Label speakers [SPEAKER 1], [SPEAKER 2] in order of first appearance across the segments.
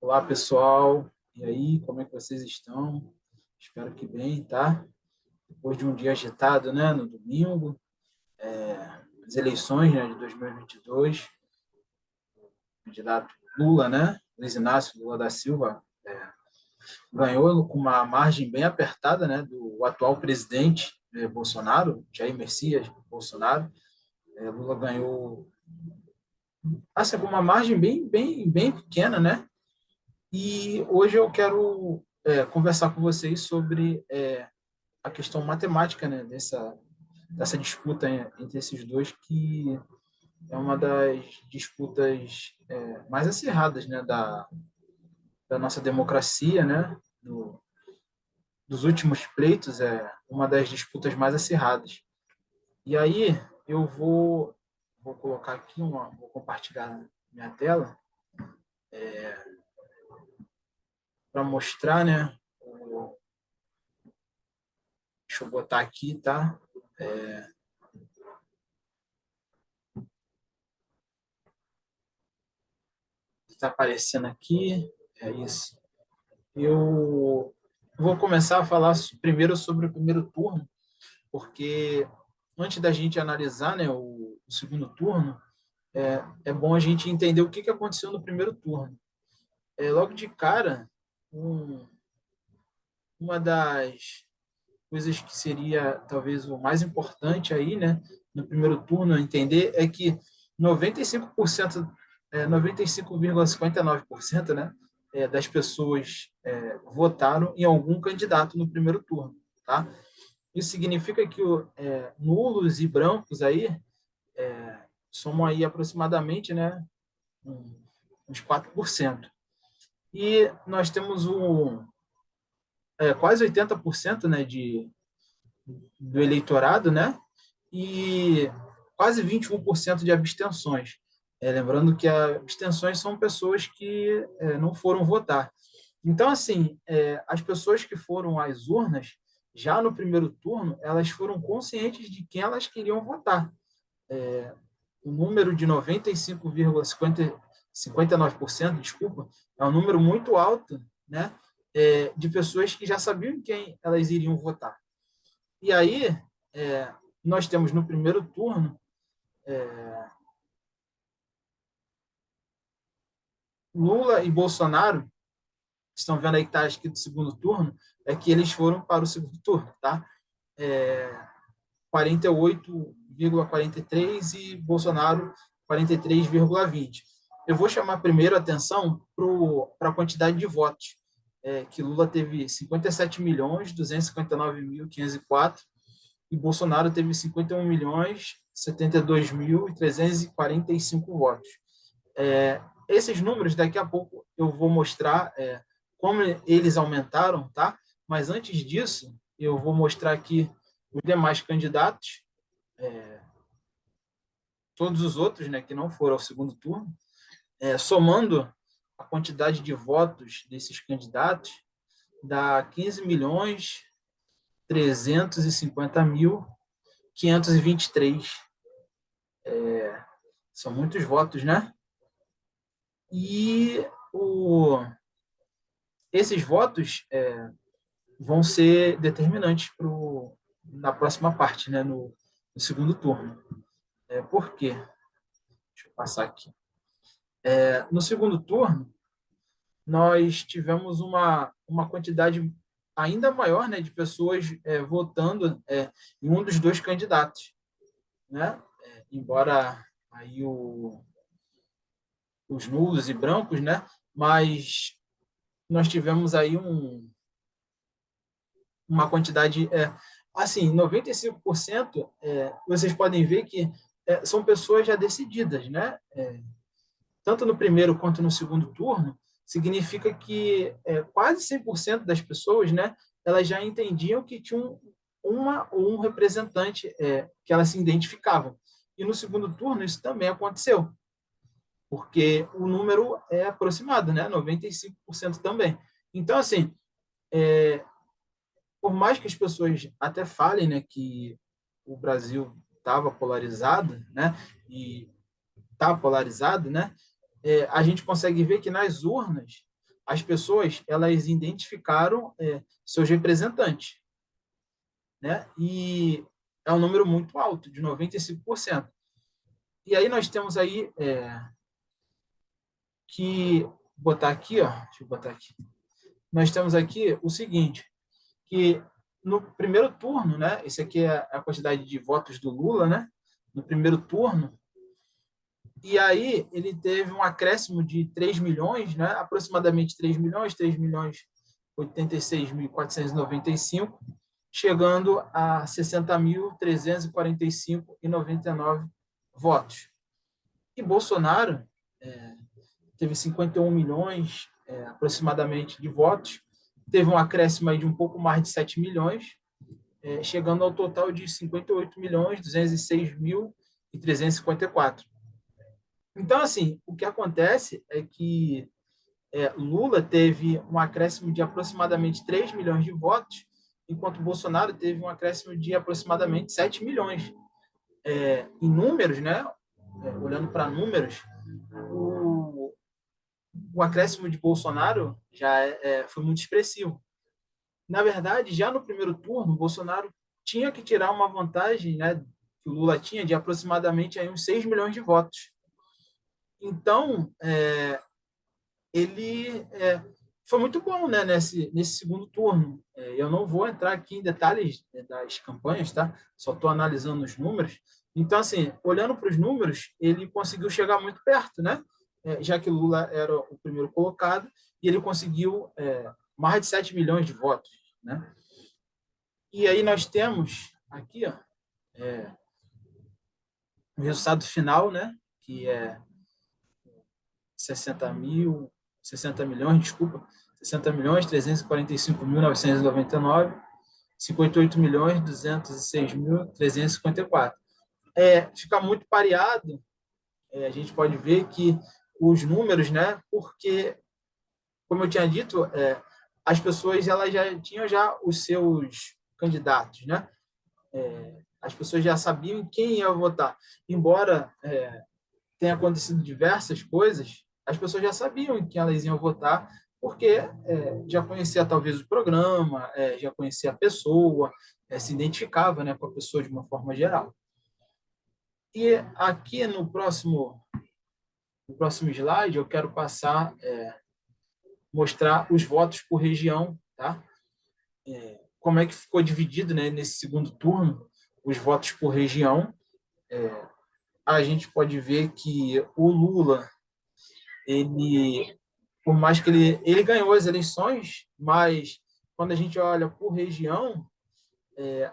[SPEAKER 1] Olá, pessoal. E aí, como é que vocês estão? Espero que bem, tá? Depois de um dia agitado, né, no domingo, as eleições, né, de 2022, o candidato Lula, né, Luiz Inácio Lula da Silva, ganhou com uma margem bem apertada, né, do atual presidente Bolsonaro, Jair Messias Bolsonaro. Lula ganhou assim, com uma margem bem pequena, né? E hoje eu quero conversar com vocês sobre a questão matemática, né, dessa disputa entre esses dois, que é uma das disputas mais acirradas, né, da nossa democracia, né, dos últimos pleitos, é uma das disputas mais acirradas. E aí eu vou colocar aqui, vou compartilhar minha tela para mostrar, né, deixa eu botar aqui, tá? Está aparecendo aqui, é isso. Eu vou começar a falar primeiro sobre o primeiro turno, porque antes da gente analisar, né, o segundo turno, é bom a gente entender o que aconteceu no primeiro turno. Logo de cara, uma das coisas que seria talvez o mais importante aí, né, no primeiro turno, entender é que 95%, 95,59%, né, das pessoas votaram em algum candidato no primeiro turno, tá? Isso significa que nulos e brancos aí somam aí aproximadamente, né, uns 4%. E nós temos quase 80%, né, do eleitorado, né, e quase 21% de abstenções. Lembrando que as abstenções são pessoas que não foram votar. Então, assim, as pessoas que foram às urnas, já no primeiro turno, elas foram conscientes de quem elas queriam votar. O número de 95,59%, desculpa, é um número muito alto, né, de pessoas que já sabiam quem elas iriam votar. E aí, nós temos no primeiro turno Lula e Bolsonaro. Estão vendo aí que está escrito segundo turno, é que eles foram para o segundo turno, tá? 48,43 e Bolsonaro 43,20. Eu vou chamar primeiro a atenção para a quantidade de votos, que Lula teve 57.259.504 e Bolsonaro teve 51.072.345 votos. Esses números, daqui a pouco eu vou mostrar como eles aumentaram, tá? Mas antes disso, eu vou mostrar aqui os demais candidatos, todos os outros, né, que não foram ao segundo turno, somando a quantidade de votos desses candidatos, dá 15.350.523. São muitos votos, né? E esses votos vão ser determinantes na próxima parte, né? No segundo turno. Por quê? Deixa eu passar aqui. No segundo turno, nós tivemos uma quantidade ainda maior, né, de pessoas votando em um dos dois candidatos, né? Embora aí os nulos e brancos, né? Mas nós tivemos aí uma quantidade, assim, 95%, vocês podem ver que são pessoas já decididas, né? Tanto no primeiro quanto no segundo turno, significa que quase 100% das pessoas, né, elas já entendiam que tinham uma ou um representante que elas se identificavam. E no segundo turno isso também aconteceu, porque o número é aproximado, né, 95% também. Então, assim, por mais que as pessoas até falem, né, que o Brasil estava polarizado, né, e está polarizado, né, a gente consegue ver que nas urnas as pessoas elas identificaram seus representantes, né? E é um número muito alto, de 95%. E aí nós temos aí que botar aqui, ó, deixa eu botar aqui. Nós temos aqui o seguinte, que no primeiro turno, né? Esse aqui é a quantidade de votos do Lula, né? No primeiro turno. E aí ele teve um acréscimo de 3 milhões, né? Aproximadamente 3 milhões 86.495, chegando a 60.345,99 votos. E Bolsonaro teve 51 milhões aproximadamente de votos, teve um acréscimo aí de um pouco mais de 7 milhões, chegando ao total de 58.206.354. Então, assim, o que acontece é que Lula teve um acréscimo de aproximadamente 3 milhões de votos, enquanto Bolsonaro teve um acréscimo de aproximadamente 7 milhões. Em números, né, olhando para números, o acréscimo de Bolsonaro já foi muito expressivo. Na verdade, já no primeiro turno, Bolsonaro tinha que tirar uma vantagem, né, que o Lula tinha de aproximadamente aí uns 6 milhões de votos. Então, ele foi muito bom, né, nesse segundo turno. Eu não vou entrar aqui em detalhes das campanhas, tá? Só estou analisando os números. Então, assim, olhando para os números, ele conseguiu chegar muito perto, né? Já que Lula era o primeiro colocado, e ele conseguiu mais de 7 milhões de votos, né? E aí nós temos aqui, ó, o resultado final, né? Que é 60 milhões, desculpa, 60 milhões 345.999, 58 milhões 206.354. Fica muito pareado, a gente pode ver que os números, né? Porque, como eu tinha dito, as pessoas elas já tinham já os seus candidatos, né? As pessoas já sabiam quem ia votar, embora tenha acontecido diversas coisas, as pessoas já sabiam em quem elas iam votar, porque já conhecia talvez o programa, já conhecia a pessoa, se identificava, né, com a pessoa de uma forma geral. E aqui no próximo slide eu quero passar, mostrar os votos por região, tá? Como é que ficou dividido, né, nesse segundo turno, os votos por região. A gente pode ver que o Lula, ele, por mais que ele ganhou as eleições, mas quando a gente olha por região,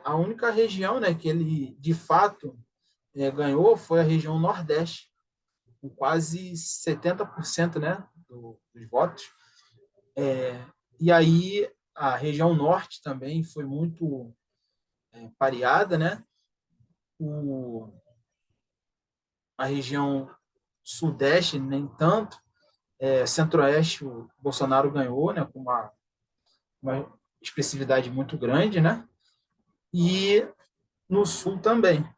[SPEAKER 1] a única região, né, que ele de fato ganhou foi a região Nordeste, com quase 70%, né, dos votos. E aí a região Norte também foi muito pareada, né? A região Sudeste nem tanto. Centro-Oeste o Bolsonaro ganhou, né, com uma expressividade muito grande, né? E no Sul também.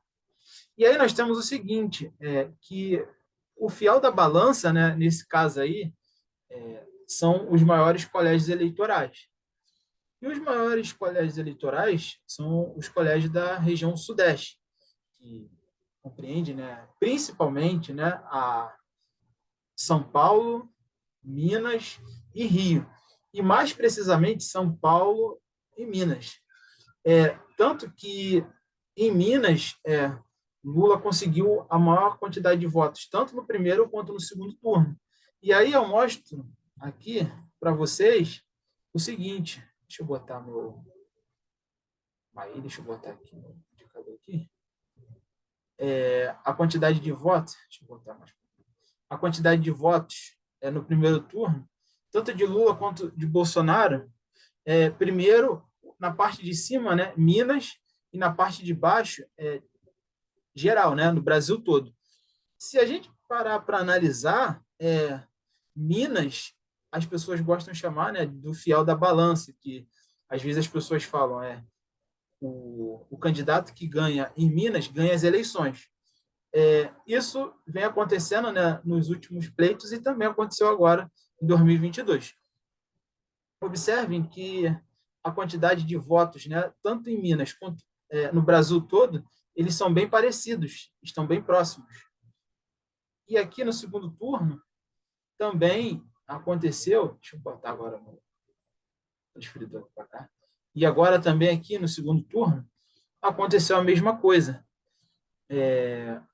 [SPEAKER 1] E aí nós temos o seguinte, que o fiel da balança, né, nesse caso aí, são os maiores colégios eleitorais. E os maiores colégios eleitorais são os colégios da região Sudeste, que compreende, né, principalmente, né, a São Paulo, Minas e Rio. E mais precisamente São Paulo e Minas. Tanto que em Minas, Lula conseguiu a maior quantidade de votos, tanto no primeiro quanto no segundo turno. E aí eu mostro aqui para vocês o seguinte, deixa eu botar deixa eu botar aqui no indicador aqui. A quantidade de votos, deixa eu botar mais. A quantidade de votos no primeiro turno, tanto de Lula quanto de Bolsonaro, primeiro, na parte de cima, né, Minas, e na parte de baixo, geral, né, no Brasil todo. Se a gente parar para analisar, Minas, as pessoas gostam de chamar, né, do fiel da balança, que às vezes as pessoas falam, o candidato que ganha em Minas ganha as eleições. Isso vem acontecendo, né, nos últimos pleitos e também aconteceu agora em 2022. observem que a quantidade de votos, né, tanto em Minas quanto no Brasil todo, eles são bem parecidos, estão bem próximos. E aqui no segundo turno também aconteceu, deixa eu botar agora no transferidor para cá, e agora também aqui no segundo turno aconteceu a mesma coisa.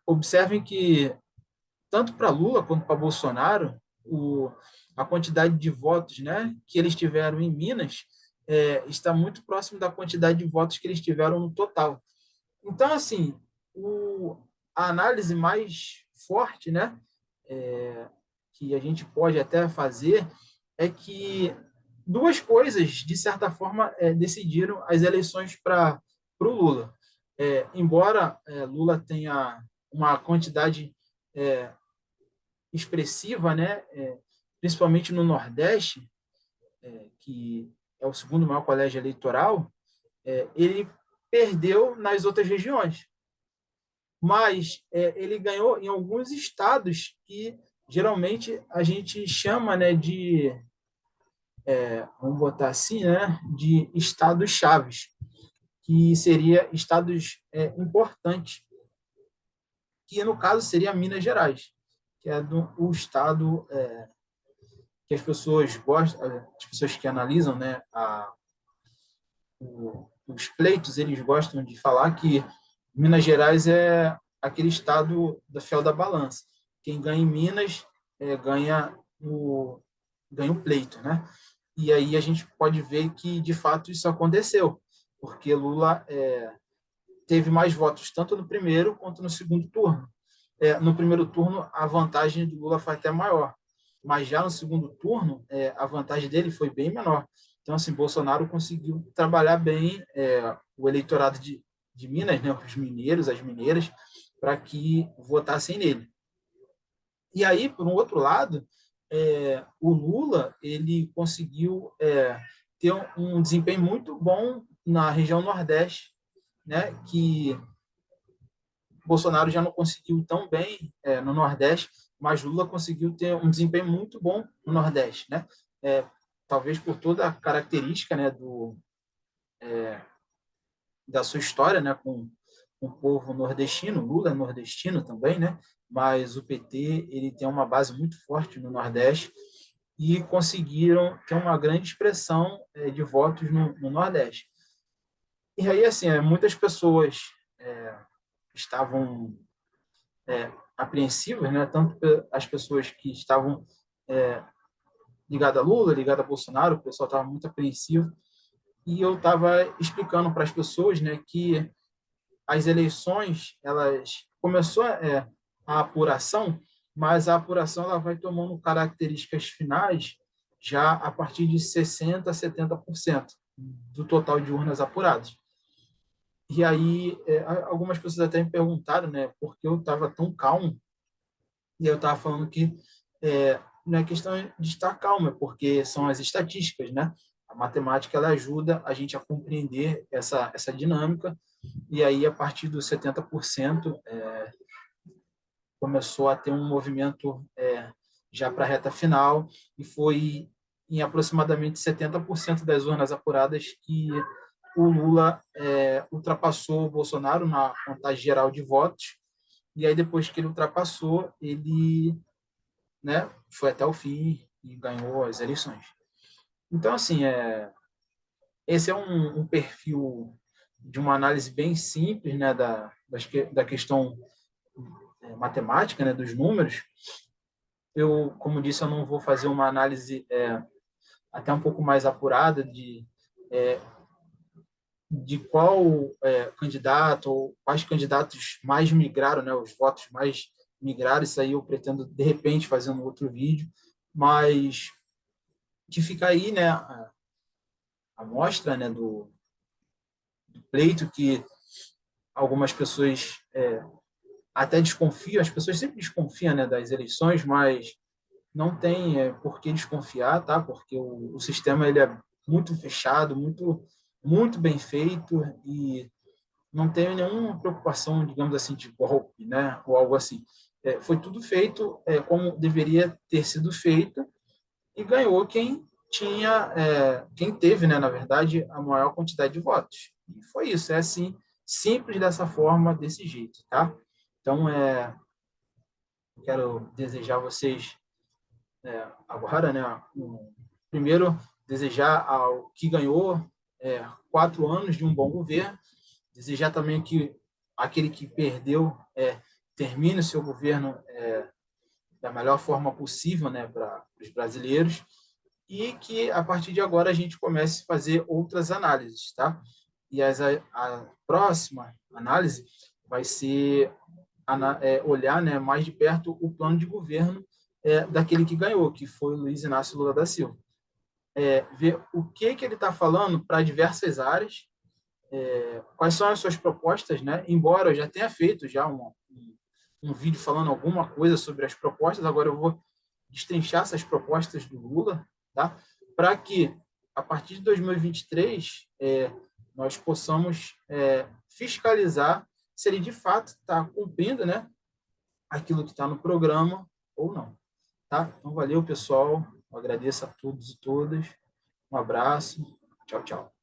[SPEAKER 1] Observem que tanto para Lula quanto para Bolsonaro, a quantidade de votos, né, que eles tiveram em Minas está muito próximo da quantidade de votos que eles tiveram no total. Então, assim, a análise mais forte, né, que a gente pode até fazer é que duas coisas, de certa forma, decidiram as eleições para o Lula. Embora Lula tenha uma quantidade expressiva, né, principalmente no Nordeste, que é o segundo maior colégio eleitoral, ele perdeu nas outras regiões. Mas ele ganhou em alguns estados que geralmente a gente chama, né, de, vamos botar assim, né, de estados chaves, que seria estados importantes, que no caso seria Minas Gerais, que é o estado que as pessoas gostam, as pessoas que analisam, né, os pleitos, eles gostam de falar que Minas Gerais é aquele estado da fiel da balança. Quem ganha em Minas ganha o pleito, né? E aí a gente pode ver que de fato isso aconteceu, porque Lula teve mais votos tanto no primeiro quanto no segundo turno. No primeiro turno a vantagem do Lula foi até maior, mas já no segundo turno a vantagem dele foi bem menor. Então, assim, Bolsonaro conseguiu trabalhar bem o eleitorado de Minas, né, os mineiros, as mineiras, para que votassem nele. E aí, por um outro lado, o Lula ele conseguiu ter um desempenho muito bom na região Nordeste, né, que Bolsonaro já não conseguiu tão bem no Nordeste, mas Lula conseguiu ter um desempenho muito bom no Nordeste, né? Talvez por toda a característica, né, da sua história, né, com o povo nordestino. Lula é nordestino também, né? Mas o PT ele tem uma base muito forte no Nordeste e conseguiram ter uma grande expressão de votos no Nordeste. E aí, assim, muitas pessoas estavam apreensivas, né? Tanto as pessoas que estavam ligadas a Lula, ligadas a Bolsonaro, o pessoal estava muito apreensivo. E eu estava explicando para as pessoas, né, que as eleições, elas começou a apuração, mas a apuração ela vai tomando características finais já a partir de 60% a 70% do total de urnas apuradas. E aí, algumas pessoas até me perguntaram, né, por que eu estava tão calmo. E eu estava falando que não é questão de estar calmo, é porque são as estatísticas, né? A matemática ela ajuda a gente a compreender essa dinâmica. E aí, a partir dos 70%, começou a ter um movimento já para a reta final, e foi em aproximadamente 70% das urnas apuradas que o Lula ultrapassou o Bolsonaro na contagem geral de votos. E aí, depois que ele ultrapassou, ele, né, foi até o fim e ganhou as eleições. Então, assim, esse é um perfil de uma análise bem simples, né, da questão matemática, né, dos números. Eu, como disse, eu não vou fazer uma análise até um pouco mais apurada de qual candidato ou quais candidatos mais migraram, né, os votos mais migraram. Isso aí eu pretendo, de repente, fazer um outro vídeo, mas que fica aí, né, a mostra, né, do pleito que algumas pessoas até desconfiam, as pessoas sempre desconfiam, né, das eleições, mas não tem por que desconfiar, tá? Porque o sistema ele é muito fechado, muito bem feito, e não tem nenhuma preocupação, digamos assim, de golpe, né, ou algo assim. Foi tudo feito como deveria ter sido feito, e ganhou quem quem teve, né, na verdade, a maior quantidade de votos. E foi isso, é assim, simples dessa forma, desse jeito, tá? Então, quero desejar a vocês agora, né, primeiro, desejar ao que ganhou 4 anos de um bom governo, desejar também que aquele que perdeu termine o seu governo da melhor forma possível, né, para os brasileiros, e que a partir de agora a gente comece a fazer outras análises, tá? E a próxima análise vai ser olhar, né, mais de perto o plano de governo daquele que ganhou, que foi o Luiz Inácio Lula da Silva. Ver o que ele está falando para diversas áreas, quais são as suas propostas, né? Embora eu já tenha feito já um vídeo falando alguma coisa sobre as propostas, agora eu vou destrinchar essas propostas do Lula, tá? Para que, a partir de 2023, nós possamos fiscalizar se ele, de fato, está cumprindo, né, aquilo que está no programa ou não. Tá? Então, valeu, pessoal. Eu agradeço a todos e todas. Um abraço. Tchau, tchau.